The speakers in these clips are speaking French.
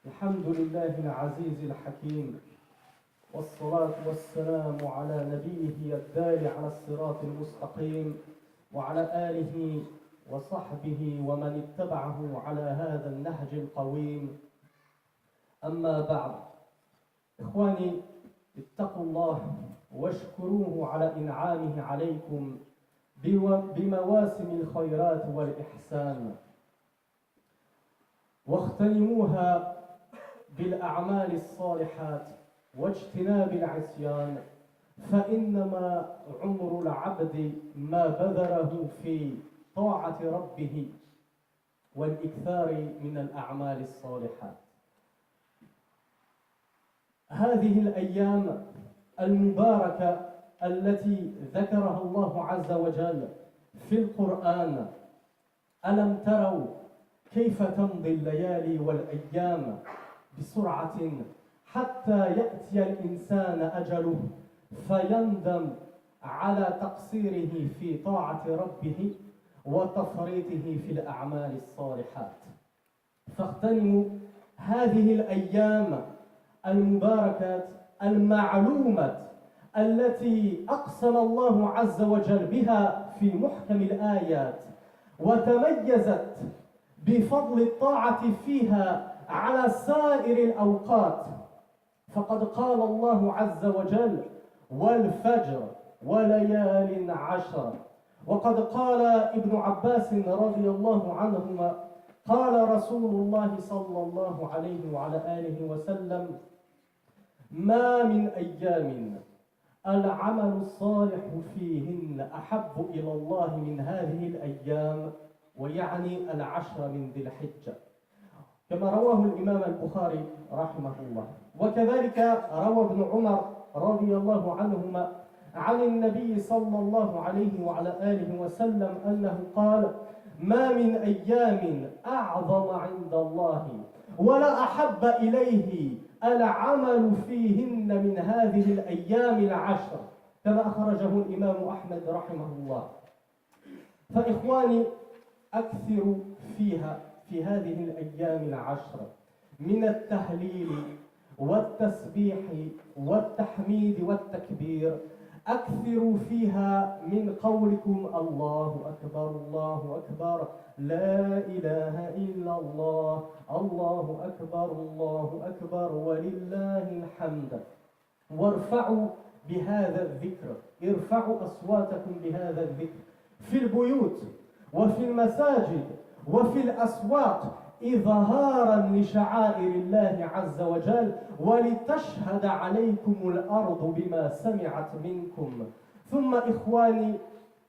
الحمد لله العزيز الحكيم، والصلاة والسلام على نبيه الدال على الصراط المستقيم وعلى آله وصحبه ومن اتبعه على هذا النهج القويم. أما بعد، إخواني، اتقوا الله واشكروه على إنعامه عليكم بمواسم الخيرات والإحسان، واغتنموها بالأعمال الصالحات واجتناب العصيان، فإنما عمر العبد ما بذله في طاعة ربه والإكثار من الأعمال الصالحات. هذه الأيام المباركة التي ذكرها الله عز وجل في القرآن، ألم تروا كيف تمضي الليالي والأيام بسرعة حتى يأتي الإنسان أجله فيندم على تقصيره في طاعة ربه وتفريطه في الأعمال الصالحات. فاغتنموا هذه الأيام المباركات المعلومة التي أقسم الله عز وجل بها في محكم الآيات، وتميزت بفضل الطاعة فيها على سائر الأوقات. فقد قال الله عز وجل: والفجر وليال عشر. وقد قال ابن عباس رضي الله عنهما: قال رسول الله صلى الله عليه وعلى آله وسلم: ما من أيام العمل الصالح فيهن أحب إلى الله من هذه الأيام، ويعني العشر من ذي الحجة، كما رواه الإمام البخاري رحمه الله. وكذلك روى ابن عمر رضي الله عنهما عن النبي صلى الله عليه وعلى آله وسلم أنه قال: ما من أيام أعظم عند الله ولا أحب إليه العمل فيهن من هذه الأيام العشر، كما أخرجه الإمام أحمد رحمه الله. فإخواني، أكثروا فيها في هذه الأيام العشر من التهليل والتسبيح والتحميد والتكبير. أكثروا فيها من قولكم: الله أكبر الله أكبر، لا إله إلا الله، الله أكبر الله أكبر، ولله الحمد. وارفعوا بهذا الذكر، ارفعوا أصواتكم بهذا الذكر في البيوت وفي المساجد وفي الأسواق إظهارا لشعائر الله عز وجل، ولتشهد عليكم الأرض بما سمعت منكم. ثم إخواني،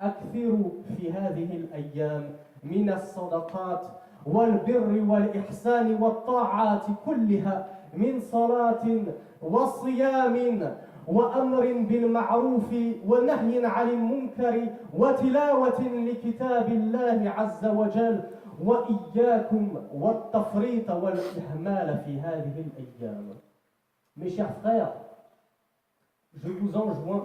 أكثروا في هذه الأيام من الصدقات والبر والإحسان والطاعات كلها، من صلاة وصيام وأمر بالمعروف ونهي عن المنكر وتلاوة لكتاب الله عز وجل، وإياكم والتفريط والإهمال في هذه الأيام. Mes chers frères, je vous enjoins,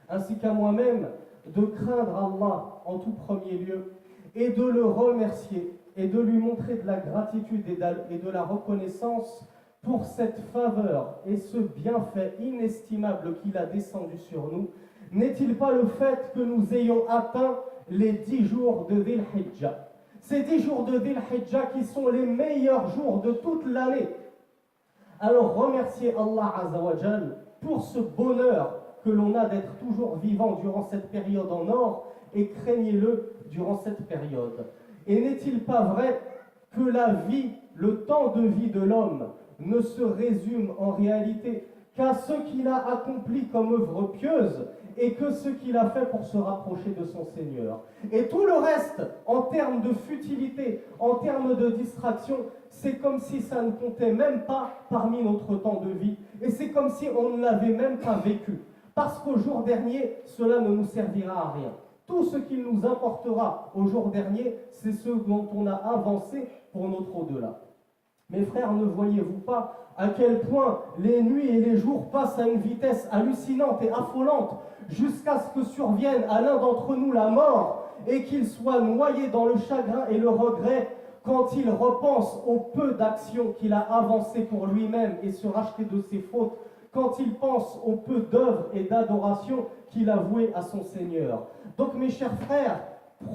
ainsi qu'à moi-même, de craindre Allah en tout premier lieu et de le remercier et de lui montrer de la gratitude et de la reconnaissance pour cette faveur et ce bienfait inestimable qu'il a descendu sur nous. N'est-il pas le fait que nous ayons atteint les 10 jours de Dhil Hijjah? Ces 10 jours de Dhil Hijjah qui sont les meilleurs jours de toute l'année. Alors remerciez Allah Azza wa Jal pour ce bonheur que l'on a d'être toujours vivant durant cette période en or, et craignez-le durant cette période. Et n'est-il pas vrai que la vie, le temps de vie de l'homme ne se résume en réalité qu'à ce qu'il a accompli comme œuvre pieuse et que ce qu'il a fait pour se rapprocher de son Seigneur. Et tout le reste, en termes de futilité, en termes de distraction, c'est comme si ça ne comptait même pas parmi notre temps de vie. Et c'est comme si on ne l'avait même pas vécu. Parce qu'au jour dernier, cela ne nous servira à rien. Tout ce qu'il nous importera au jour dernier, c'est ce dont on a avancé pour notre au-delà. Mes frères, ne voyez-vous pas à quel point les nuits et les jours passent à une vitesse hallucinante et affolante, jusqu'à ce que survienne à l'un d'entre nous la mort et qu'il soit noyé dans le chagrin et le regret quand il repense au peu d'actions qu'il a avancées pour lui-même et se racheter de ses fautes, quand il pense au peu d'œuvres et d'adoration qu'il a vouées à son Seigneur. Donc mes chers frères,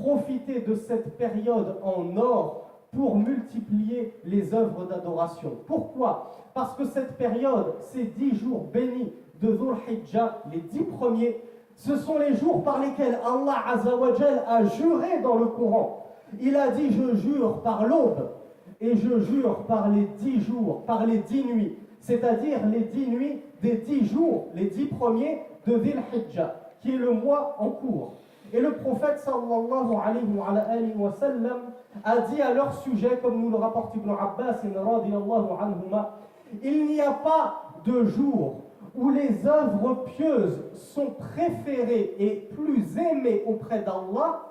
profitez de cette période en or pour multiplier les œuvres d'adoration. Pourquoi? Parce que cette période, ces 10 jours bénis de Dhul Hijjah, les 10 premiers, ce sont les jours par lesquels Allah Azza wa Jal a juré dans le Coran. Il a dit: je jure par l'aube et je jure par les 10 jours, par les 10 nuits, c'est-à-dire les 10 nuits des 10 jours, les 10 premiers de Dhul Hijjah, qui est le mois en cours. Et le prophète sallallahu alayhi wa sallam a dit à leur sujet, comme nous le rapporte Ibn Abbas radiyallahu anhuma, il n'y a pas de jour où les œuvres pieuses sont préférées et plus aimées auprès d'Allah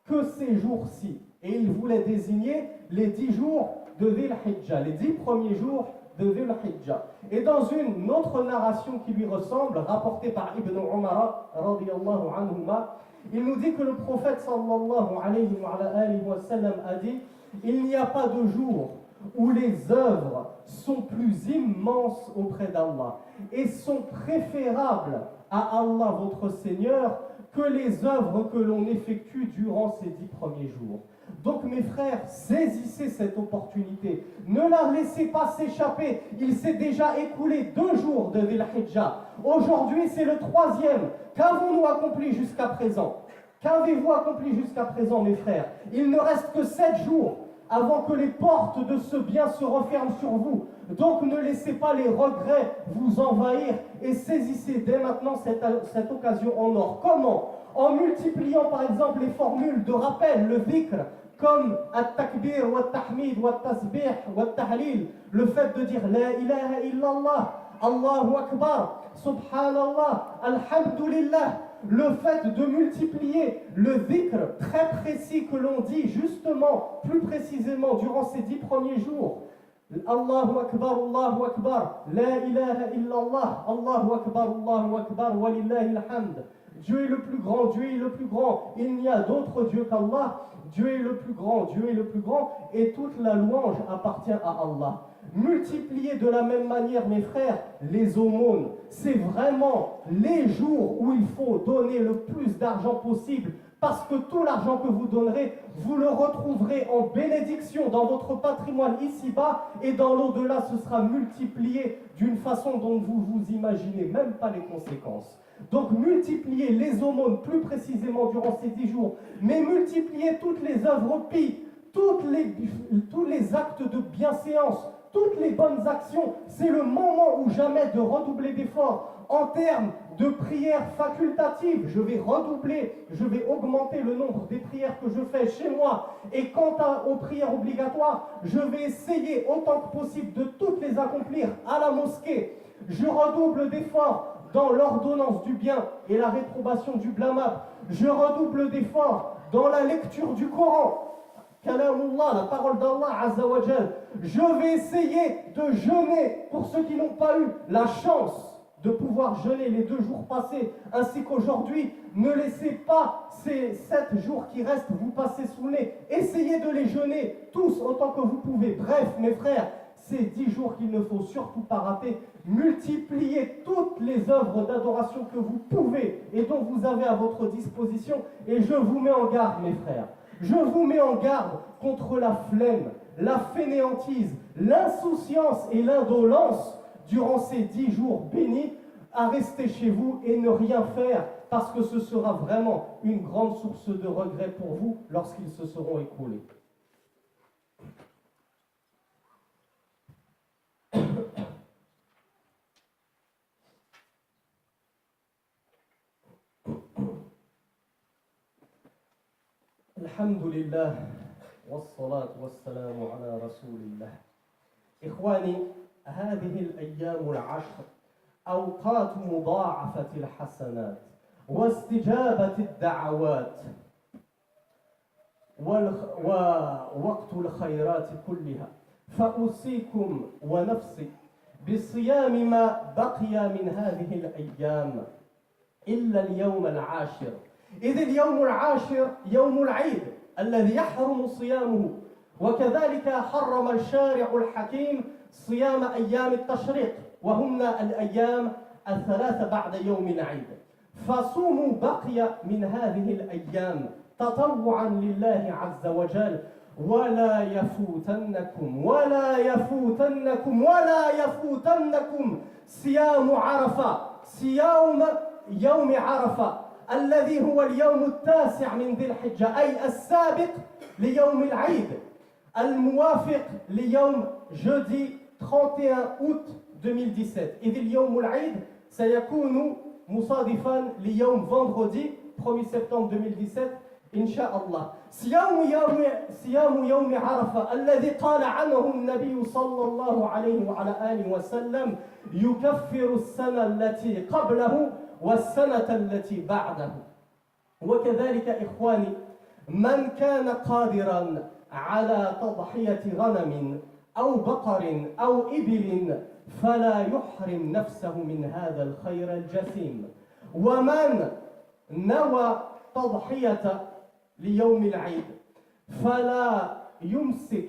que ces jours-ci. Et il voulait désigner les 10 jours de Dhul Hijjah, les 10 premiers jours de Dhul Hijjah. Et dans une autre narration qui lui ressemble, rapportée par Ibn Umar radiyallahu anhuma, il nous dit que le prophète sallallahu alayhi wa sallam a dit: il n'y a pas de jour où les œuvres sont plus immenses auprès d'Allah et sont préférables à Allah votre Seigneur que les œuvres que l'on effectue durant ces 10 premiers jours. Donc mes frères, saisissez cette opportunité, ne la laissez pas s'échapper. Il s'est déjà écoulé 2 jours de Dhul Hijjah. Aujourd'hui c'est le 3e. Qu'avons-nous accompli jusqu'à présent? Qu'avez-vous accompli jusqu'à présent, mes frères? Il ne reste que 7 jours avant que les portes de ce bien se referment sur vous. Donc ne laissez pas les regrets vous envahir et saisissez dès maintenant cette occasion en or. Comment? En multipliant par exemple les formules de rappel, le dhikr, comme at-takbir, wa-tahmid, wa-tasbih, wa-tahlil, le fait de dire la ilaha illallah, Allahu akbar, subhanallah, alhamdulillah, le fait de multiplier le dhikr très précis que l'on dit justement, plus précisément durant ces 10 premiers jours. Allahu akbar, la ilaha illallah, Allahu akbar, walillahi alhamd. Dieu est le plus grand, Dieu est le plus grand, il n'y a d'autre Dieu qu'Allah, Dieu est le plus grand, Dieu est le plus grand, et toute la louange appartient à Allah. Multipliez de la même manière, mes frères, les aumônes. C'est vraiment les jours où il faut donner le plus d'argent possible, parce que tout l'argent que vous donnerez, vous le retrouverez en bénédiction dans votre patrimoine ici-bas, et dans l'au-delà, ce sera multiplié d'une façon dont vous vous imaginez même pas les conséquences. Donc multipliez les aumônes plus précisément durant ces 10 jours, mais multipliez toutes les œuvres pies, tous les actes de bienséance, toutes les bonnes actions. C'est le moment ou jamais de redoubler d'efforts. En termes de prières facultatives, je vais redoubler, je vais augmenter le nombre des prières que je fais chez moi. Et quant aux prières obligatoires, je vais essayer autant que possible de toutes les accomplir à la mosquée. Je redouble d'efforts dans l'ordonnance du bien et la réprobation du blâmable. Je redouble d'efforts dans la lecture du Coran. Kalamullah, la parole d'Allah Azza wa Jal. Je vais essayer de jeûner pour ceux qui n'ont pas eu la chance de pouvoir jeûner les 2 jours passés, ainsi qu'aujourd'hui. Ne laissez pas ces 7 jours qui restent vous passer sous le nez. Essayez de les jeûner tous autant que vous pouvez. Bref, mes frères, ces 10 jours qu'il ne faut surtout pas rater. Multipliez toutes les œuvres d'adoration que vous pouvez et dont vous avez à votre disposition. Et je vous mets en garde, mes frères. Je vous mets en garde contre la flemme, la fainéantise, l'insouciance et l'indolence durant ces 10 jours bénis, à rester chez vous et ne rien faire, parce que ce sera vraiment une grande source de regret pour vous lorsqu'ils se seront écoulés. الحمد لله والصلاة والسلام على رسول الله. إخواني، هذه الأيام العشر أوقات مضاعفة الحسنات واستجابة الدعوات ووقت الخيرات كلها، فأوصيكم ونفسي بصيام ما بقي من هذه الأيام إلا اليوم العاشر، إذ اليوم العاشر يوم العيد الذي يحرم صيامه وكذلك حرم الشارع الحكيم صيام أيام التشريق وهن الأيام الثلاثة بعد يوم العيد. فصوموا بقي من هذه الأيام تطوعا لله عز وجل ولا يفوتنكم صيام عرفة، صيام يوم عرفة الذي هو اليوم التاسع من ذي الحجة، أي السابق ليوم العيد الموافق ليوم jeudi 31 août 2017. إذ اليوم العيد سيكون مصادفا ليوم vendredi 1er septembre 2017 إن شاء الله. صيام يوم عرفة الذي قال عنه النبي صلى الله عليه وعلى آله وسلم يكفر السنة التي قبله والسنة التي بعده. وكذلك إخواني من كان قادرا على تضحية غنم أو بقر أو إبل فلا يحرم نفسه من هذا الخير الجسيم. ومن نوى تضحية ليوم العيد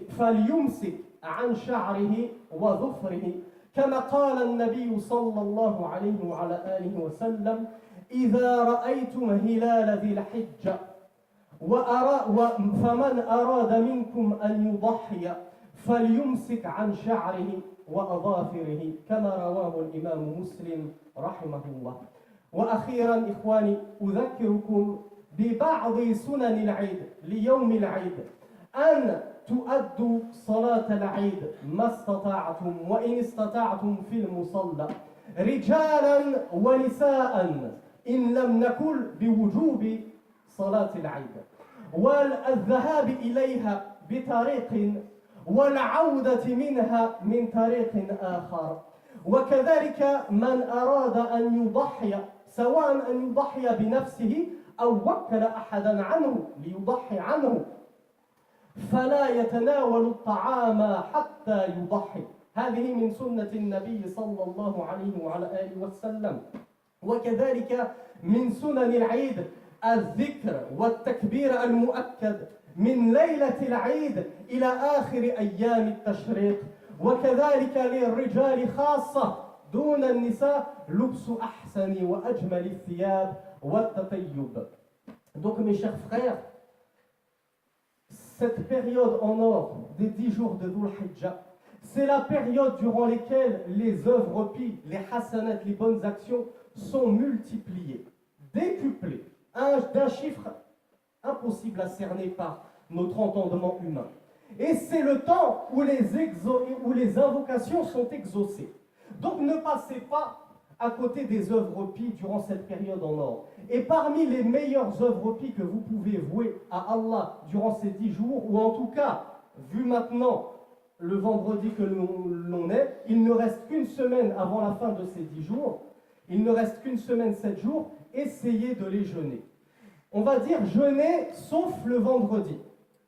فليمسك عن شعره وظفره كما قال النبي صلى الله عليه وعلى آله وسلم إذا رأيتم هلال ذي الحجة فمن أراد منكم أن يضحي فليمسك عن شعره وأظافره كما رواه الإمام مسلم رحمه الله. وأخيرا إخواني أذكركم ببعض سنن العيد ليوم العيد أن تؤدوا صلاة العيد ما استطعتم وإن استطعتم في المصلى رجالا ونساء إن لم نكن بوجوب صلاة العيد والذهاب إليها بطريق والعودة منها من طريق آخر. وكذلك من أراد أن يضحي سواء أن يضحي بنفسه أو وكل أحدا عنه ليضحي عنه فلا يتناول الطعام حتى يضحي. هذه من سنة النبي صلى الله عليه وعلى آله وسلم. وكذلك من سنن العيد الذكر والتكبير المؤكد من ليلة العيد إلى آخر أيام التشريق. وكذلك للرجال خاصة دون النساء لبس أحسن وأجمل الثياب والتطيب. Donc mes chers frères, cette période en or des 10 jours de Dhul Hijjah, c'est la période durant laquelle les œuvres pies, les hasanat, les bonnes actions sont multipliées, décuplées, d'un chiffre impossible à cerner par notre entendement humain. Et c'est le temps où les invocations sont exaucées. Donc ne passez pas à côté des œuvres pies durant cette période en or. Et parmi les meilleures œuvres pies que vous pouvez vouer à Allah durant ces 10 jours, ou en tout cas, vu maintenant le vendredi que l'on est, il ne reste qu'une semaine avant la fin de ces 10 jours, il ne reste qu'une semaine, 7 jours, essayez de les jeûner. On va dire jeûner sauf le vendredi.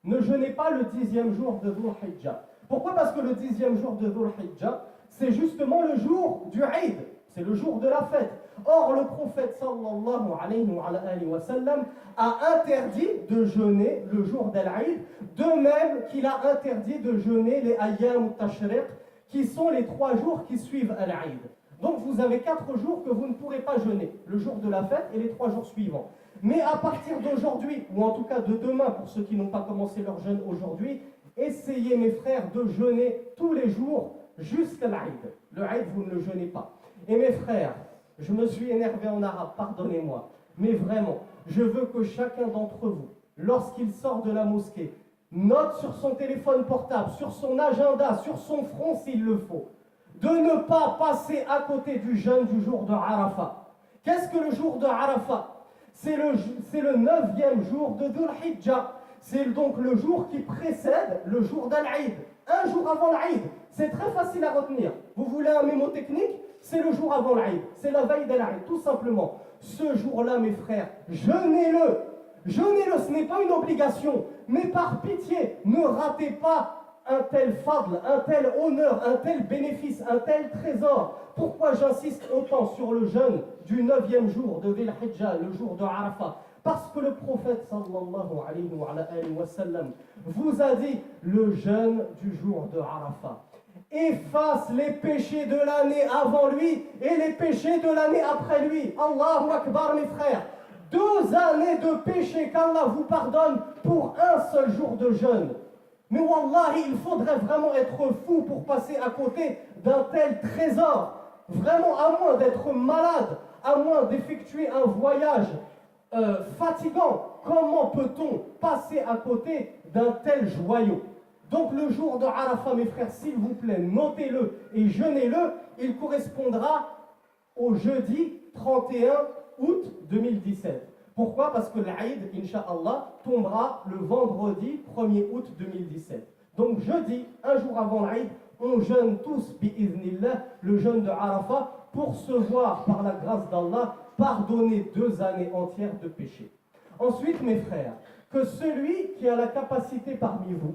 Ne jeûnez pas le 10e jour de Dhul Hijjah. Pourquoi? Parce que le 10e jour de Dhul Hijjah, c'est justement le jour du Eid, c'est le jour de la fête. Or, le prophète sallallahu alayhi wa sallam a interdit de jeûner le jour d'Al-Eid, de même qu'il a interdit de jeûner les Ayyam al-Tashriq, qui sont les 3 jours qui suivent Al-Eid. Donc vous avez 4 jours que vous ne pourrez pas jeûner, le jour de la fête et les 3 jours suivants. Mais à partir d'aujourd'hui, ou en tout cas de demain, pour ceux qui n'ont pas commencé leur jeûne aujourd'hui, essayez mes frères de jeûner tous les jours jusqu'à l'Aïd. Le Aïd, vous ne le jeûnez pas. Et mes frères, je me suis énervé en arabe, pardonnez-moi, mais vraiment, je veux que chacun d'entre vous, lorsqu'il sort de la mosquée, note sur son téléphone portable, sur son agenda, sur son front s'il le faut, de ne pas passer à côté du jeûne du jour de Arafat. Qu'est-ce que le jour de Arafat? C'est le 9e jour de Dhul Hijjah. C'est donc le jour qui précède le jour d'Al-Eid. Un jour avant l'Aïd. C'est très facile à retenir. Vous voulez un mémo technique? C'est le jour avant l'Aïd. C'est la veille d'Al-Eid, tout simplement. Ce jour-là, mes frères, jeûnez-le. Jeûnez-le, ce n'est pas une obligation. Mais par pitié, ne ratez pas un tel fadl, un tel honneur, un tel bénéfice, un tel trésor. Pourquoi j'insiste autant sur le jeûne du 9e jour de Dhul Hijjah, le jour de Arafat? Parce que le prophète sallallahu alayhi wa sallam vous a dit le jeûne du jour de Arafat efface les péchés de l'année avant lui et les péchés de l'année après lui. Allahu Akbar mes frères. 2 années de péché qu'Allah vous pardonne pour un seul jour de jeûne. Mais wallahi, il faudrait vraiment être fou pour passer à côté d'un tel trésor. Vraiment, à moins d'être malade, à moins d'effectuer un voyage fatigant, comment peut-on passer à côté d'un tel joyau? Donc le jour de Arafat, mes frères, s'il vous plaît, notez-le et jeûnez-le, il correspondra au jeudi 31 août 2017. Pourquoi? Parce que l'Aïd, Inch'Allah, tombera le vendredi 1er août 2017. Donc jeudi, un jour avant l'Aïd, on jeûne tous, bi'iznillah, le jeûne de Arafat, pour se voir, par la grâce d'Allah, pardonner 2 années entières de péché. Ensuite, mes frères, que celui qui a la capacité parmi vous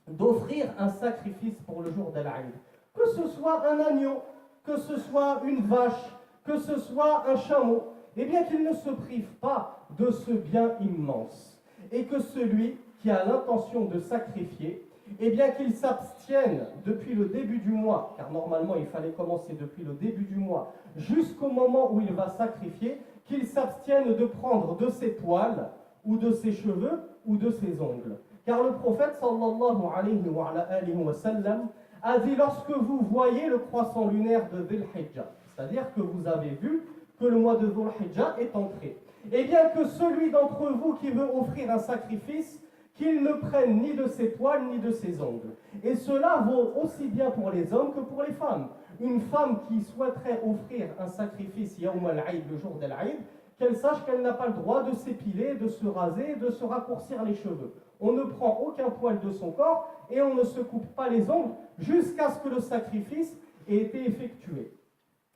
d'offrir un sacrifice pour le jour de l'Aïd, que ce soit un agneau, que ce soit une vache, que ce soit un chameau, eh bien qu'il ne se prive pas de ce bien immense. Et que celui qui a l'intention de sacrifier, eh bien qu'il s'abstienne depuis le début du mois, car normalement il fallait commencer depuis le début du mois, jusqu'au moment où il va sacrifier, qu'il s'abstienne de prendre de ses poils, ou de ses cheveux, ou de ses ongles. Car le prophète sallallahu alayhi wa sallam a dit lorsque vous voyez le croissant lunaire de Dhul Hijjah, c'est-à-dire que vous avez vu que le mois de Dhul Hijjah est entré, et bien que celui d'entre vous qui veut offrir un sacrifice, qu'il ne prenne ni de ses poils ni de ses ongles. Et cela vaut aussi bien pour les hommes que pour les femmes. Une femme qui souhaiterait offrir un sacrifice Yawm al-Aïd, le jour de l'Aïd, qu'elle sache qu'elle n'a pas le droit de s'épiler, de se raser, de se raccourcir les cheveux. On ne prend aucun poil de son corps et on ne se coupe pas les ongles jusqu'à ce que le sacrifice ait été effectué.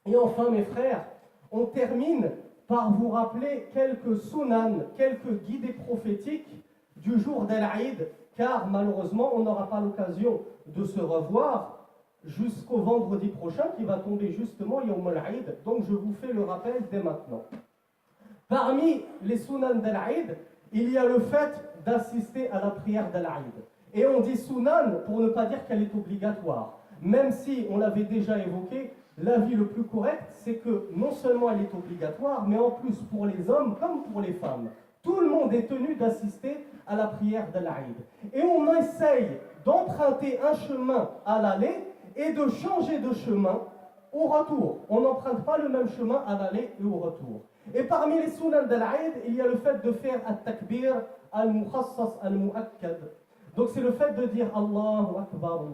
Et enfin, mes frères, on termine par vous rappeler quelques sunan, quelques guidées prophétiques du jour d'Al-Aïd, car malheureusement, on n'aura pas l'occasion de se revoir jusqu'au vendredi prochain, qui va tomber justement Yawm al-Aïd. Donc je vous fais le rappel dès maintenant. Parmi les sunan d'Al-Aïd, il y a le fait d'assister à la prière d'Al-Aïd. Et on dit sunan pour ne pas dire qu'elle est obligatoire. Même si, on l'avait déjà évoqué, l'avis le plus correct, c'est que non seulement elle est obligatoire, mais en plus pour les hommes comme pour les femmes. Tout le monde est tenu d'assister à la prière d'Al-Aïd. Et on essaye d'emprunter un chemin à l'aller et de changer de chemin au retour. On n'emprunte pas le même chemin à l'aller et au retour. Et parmi les sunan d'Al-Aïd, il y a le fait de faire al-takbir al-mukhassas al-mu'akkad. Donc c'est le fait de dire Allahu Akbar,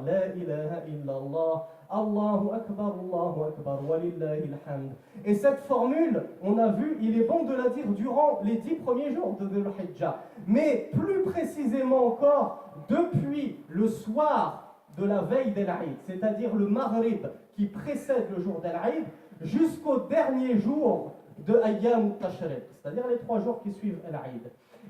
la ilaha illallah, Allahu Akbar, walillahi alhamd. Et cette formule, on a vu, il est bon de la dire durant les 10 premiers jours de Dhul Hijjah. Mais plus précisément encore, depuis le soir de la veille d'Al-Aïd, c'est-à-dire le Maghrib qui précède le jour d'Al-Aïd, jusqu'au dernier jour de Ayyam al-Tashriq, c'est-à-dire les 3 jours qui suivent Al-Aïd.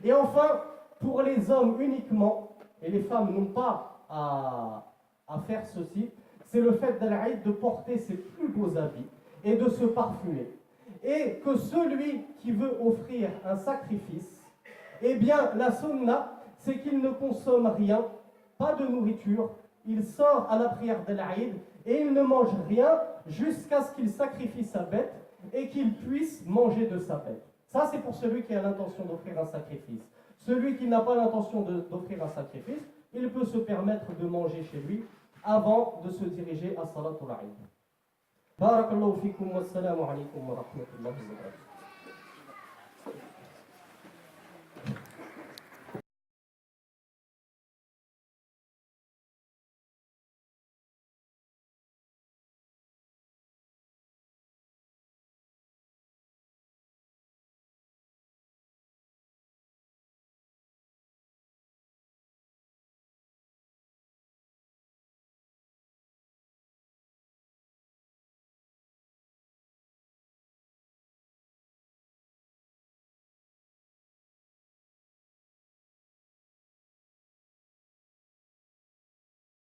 Et enfin, pour les hommes uniquement, et les femmes n'ont pas à faire ceci, c'est le fait d'Al-Aïd de porter ses plus beaux habits et de se parfumer. Et que celui qui veut offrir un sacrifice, eh bien la sunna, c'est qu'il ne consomme rien, pas de nourriture, il sort à la prière d'Al-Aïd et il ne mange rien jusqu'à ce qu'il sacrifie sa bête et qu'il puisse manger de sa bête. Ça, c'est pour celui qui a l'intention d'offrir un sacrifice. Celui qui n'a pas l'intention d'offrir un sacrifice, il peut se permettre de manger chez lui avant de se diriger à Salatul Aïd. Barakallahu fikum wa assalamu alaykum wa rahmatullahi wa barakatuh.